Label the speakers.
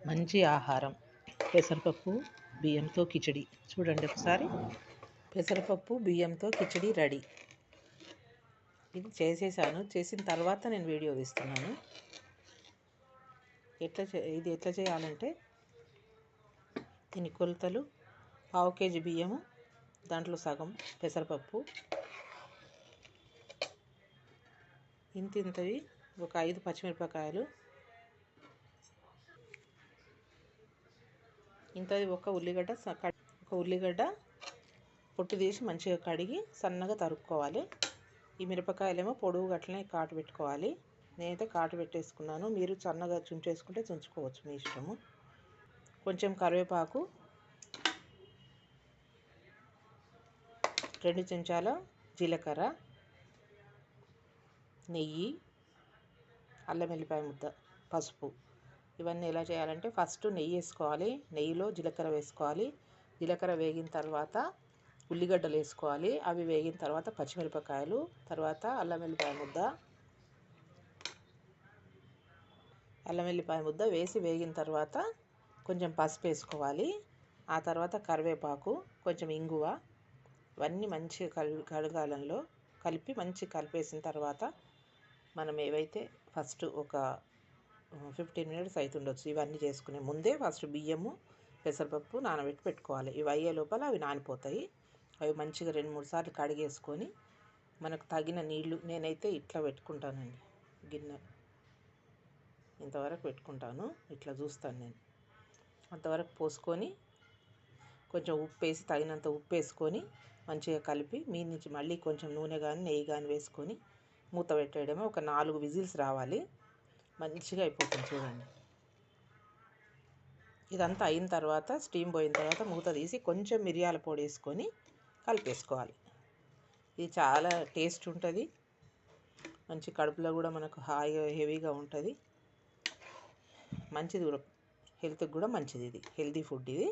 Speaker 1: మంచి ఆహారం పెసరపప్పు బియ్యంతో కిచిడి. చూడండి ఒకసారి. పెసరపప్పు బియ్యంతో కిచిడి రెడీ. ఇది చేసేసాను. చేసిన తర్వాత నేను వీడియో తీస్తున్నాను. ఇది ఎట్లా చేయాలంటే, దీని కొలతలు: పావు కేజీ బియ్యము, దాంట్లో సగం పెసరపప్పు, ఇంతింతవి ఒక 5 పచ్చిమిరపకాయలు, ఇంతది ఒక ఉల్లిగడ్డ పొట్టు తీసి మంచిగా కడిగి సన్నగా తరుక్కోవాలి. ఈ మిరపకాయలేమో పొడుగు గట్లనే కాటు పెట్టుకోవాలి. నేనైతే కాటు పెట్టేసుకున్నాను. మీరు సన్నగా చుంచేసుకుంటే చుంచుకోవచ్చు, మీ ఇష్టము. కొంచెం కరివేపాకు, 2 చెంచాల జీలకర్ర, నెయ్యి, అల్లం వెల్లిపాయ ముద్ద, పసుపు. ఇవన్నీ ఎలా చేయాలంటే, ఫస్ట్ నెయ్యి వేసుకోవాలి. నెయ్యిలో జీలకర్ర వేసుకోవాలి. జీలకర్ర వేగిన తర్వాత ఉల్లిగడ్డలు వేసుకోవాలి. అవి వేగిన తర్వాత పచ్చిమిరపకాయలు, తర్వాత అల్లం వెల్లిపాయ ముద్ద వేసి వేగిన తర్వాత కొంచెం పసుపు వేసుకోవాలి. ఆ తర్వాత కరివేపాకు, కొంచెం ఇంగువ, ఇవన్నీ మంచిగా కడగాలంలో కలిపి మంచిగా కలిపేసిన తర్వాత మనం ఏవైతే ఫస్ట్ ఒక 15 మినిట్స్ అవుతుండొచ్చు ఇవన్నీ చేసుకునే ముందే ఫస్ట్ బియ్యము పెసరపప్పు నానబెట్టి పెట్టుకోవాలి. ఇవి అయ్యే లోపల అవి నానిపోతాయి. అవి మంచిగా 2-3 సార్లు కడిగేసుకొని మనకు తగిన నీళ్ళు, నేనైతే ఇట్లా పెట్టుకుంటానండి, గిన్నె ఇంతవరకు పెట్టుకుంటాను. ఇట్లా చూస్తాను నేను. అంతవరకు పోసుకొని కొంచెం ఉప్పు వేసి, తగినంత ఉప్పు వేసుకొని మంచిగా కలిపి మీద నుంచి మళ్ళీ కొంచెం నూనె కానీ నెయ్యి కానీ వేసుకొని మూత పెట్టేయడమే. ఒక 4 విజిల్స్ రావాలి. మంచిగా అయిపోతుంది చూడండి. ఇదంతా అయిన తర్వాత, స్టీమ్ పోయిన తర్వాత మూత తీసి కొంచెం మిరియాల పొడి వేసుకొని కలిపేసుకోవాలి. ఇది చాలా టేస్ట్ ఉంటుంది. మంచి కడుపులో కూడా మనకు హాయిగా హెవీగా ఉంటుంది. మంచిది కూడా, హెల్త్కి కూడా మంచిది. ఇది హెల్తీ ఫుడ్ ఇది.